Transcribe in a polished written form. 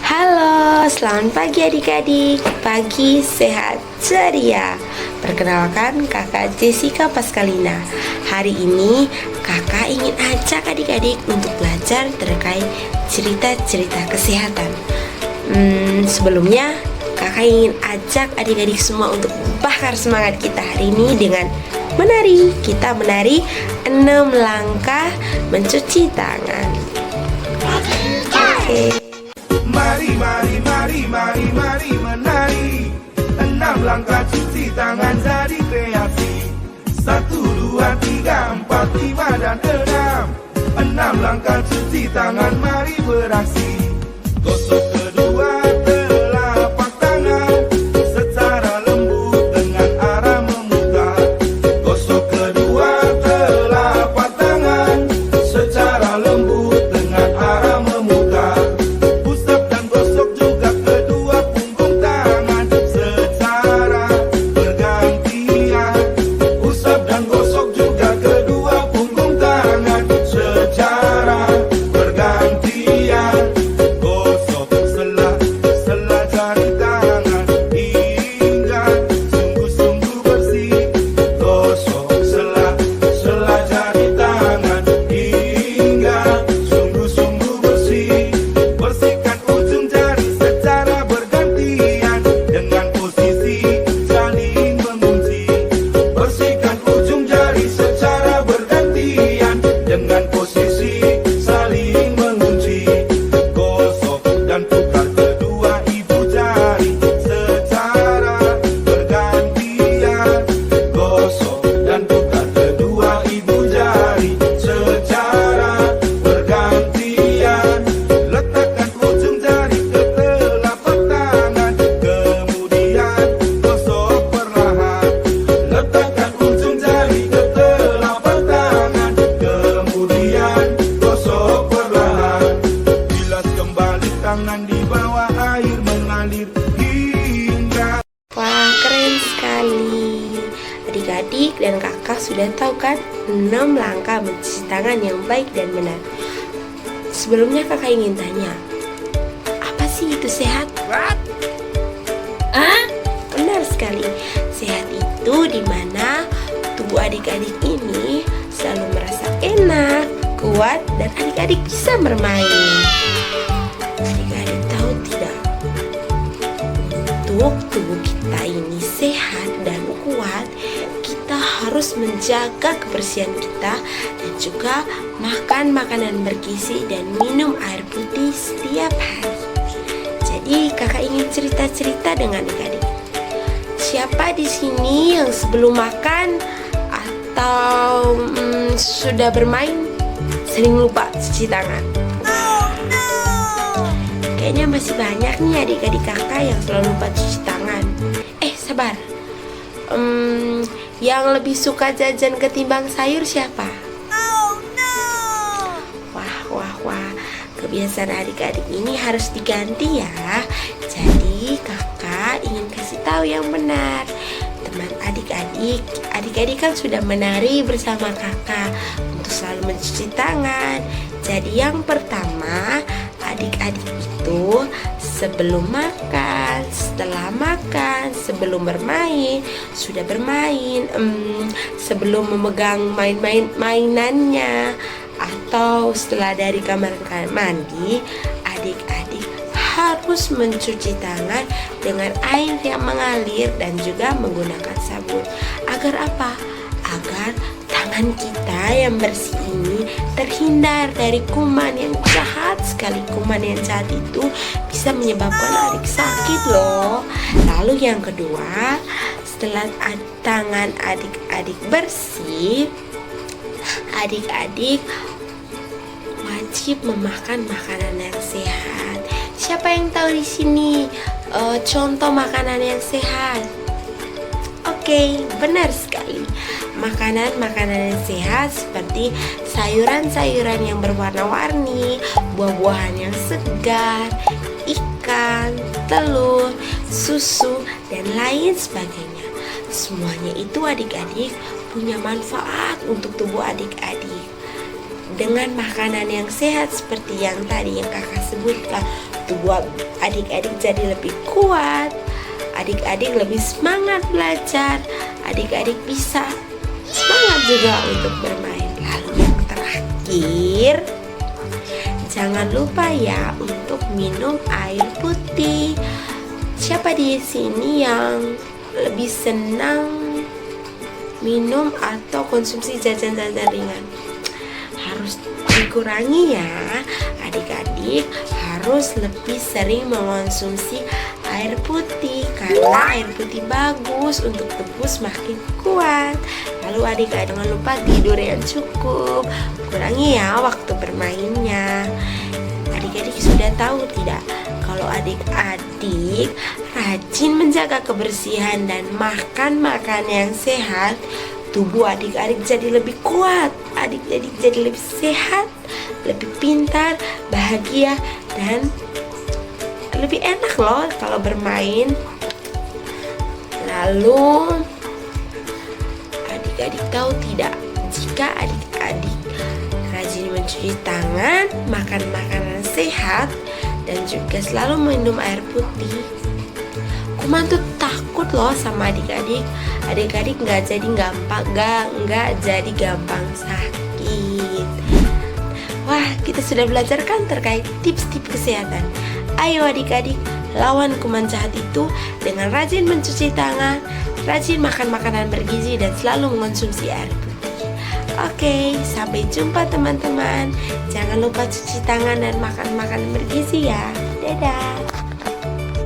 Halo, selamat pagi adik-adik. Pagi sehat ceria. Perkenalkan, kakak Jessica Pascalina. Hari ini kakak ingin ajak adik-adik untuk belajar terkait cerita-cerita kesehatan. Sebelumnya kakak ingin ajak adik-adik semua untuk bakar semangat kita hari ini dengan menari. Kita menari 6 langkah mencuci tangan. Oke. Mari menari 6 langkah cuci tangan jadi kreasi 1, 2, 3, 4, 5 dan 6 langkah cuci tangan mari beraksi. Gosok kedua telapak tangan secara lembut dengan arah memuka. Gosok kedua telapak tangan secara lembut dengan arah memuka. Usap dan gosok juga kedua punggung tangan secara bergantian. Usap dan gosok juga kedua punggung tangan secara bergantian. Gosok sela jari tangan hingga sungguh-sungguh bersih. Gosok sela jari tangan hingga sungguh-sungguh bersih. Bersihkan ujung jari secara bergantian dengan posisi saling mengunci. Bersihkan ujung jari secara bergantian dengan posisi saling mengunci. Gosok dan putar kedua ibu jari secara bergantian. Gosok dan putar kedua ibu jari secara bergantian. Letakkan ujung jari ke telapak tangan, kemudian gosok perlahan. Letakkan ujung jari ke telapak tangan, kemudian gosok perlahan. Bilas kembali tangan di bawah air mengalir hingga. Wah, keren sekali. Adik-adik dan kakak sudah tahu kan 6 langkah mencuci tangan yang baik dan benar. Sebelumnya kakak ingin tanya, apa sih itu sehat? Benar sekali. Sehat itu dimana tubuh adik-adik ini selalu merasa enak, kuat, dan adik-adik bisa bermain. Adik-adik tahu tidak? Untuk tubuh kita ini sehat dan kuat, kita harus menjaga kebersihan kita dan juga makan makanan bergizi dan minum air putih setiap hari. Jadi kakak ingin cerita-cerita dengan adik-adik. Siapa di sini yang sebelum makan atau sudah bermain sering lupa cuci tangan? Kayaknya masih banyak nih adik-adik kakak yang selalu lupa cuci tangan. Sabar. Yang lebih suka jajan ketimbang sayur siapa? Wah. Kebiasaan adik-adik ini harus diganti ya. Jadi kakak ingin kasih tahu yang benar. Teman adik-adik kan sudah menari bersama kakak untuk selalu mencuci tangan. Jadi yang pertama, adik-adik itu sebelum makan, setelah makan, sebelum bermain, sudah bermain, sebelum memegang mainannya, atau setelah dari kamar mandi, adik-adik harus mencuci tangan dengan air yang mengalir dan juga menggunakan sabun. Agar apa? Agar tangan kita yang bersih ini terhindar dari kuman yang jahat sekali. Kuman yang jahat itu bisa menyebabkan adik sakit loh. Lalu yang kedua, setelah tangan adik-adik bersih, adik-adik wajib memakan makanan yang sehat. Siapa yang tahu di sini contoh makanan yang sehat? Oke, benar sekali. Makanan-makanan yang sehat seperti sayuran-sayuran yang berwarna-warni, buah-buahan yang segar, ikan, telur, susu, dan lain sebagainya. Semuanya itu adik-adik punya manfaat untuk tubuh adik-adik. Dengan makanan yang sehat seperti yang tadi yang kakak sebutkan, tubuh adik-adik jadi lebih kuat, adik-adik lebih semangat belajar, adik-adik bisa semangat juga untuk bermain. Lalu yang terakhir, jangan lupa ya untuk minum air putih. Siapa di sini yang lebih senang minum atau konsumsi jajan-jajan ringan? Harus dikurangi ya. Adik-adik harus lebih sering mengonsumsi air putih karena air putih bagus untuk tubuh semakin kuat. Lalu adik-adik jangan lupa tidur yang cukup. Kurangi ya waktu bermainnya. Adik-adik sudah tahu tidak kalau adik-adik rajin menjaga kebersihan dan makan makan yang sehat, tubuh adik-adik jadi lebih kuat, adik-adik jadi lebih sehat, lebih pintar, bahagia, dan lebih enak loh kalau bermain. Lalu adik-adik tahu tidak, jika adik-adik rajin mencuci tangan, makan makanan sehat, dan juga selalu minum air putih, kuman tuh takut loh sama adik-adik. Adik-adik nggak jadi gampang sakit. Wah, kita sudah belajar kan terkait tips-tips kesehatan. Ayo adik-adik, lawan kuman jahat itu dengan rajin mencuci tangan, rajin makan makanan bergizi, dan selalu mengonsumsi air putih. Oke, sampai jumpa teman-teman. Jangan lupa cuci tangan dan makan makanan bergizi ya. Dadah.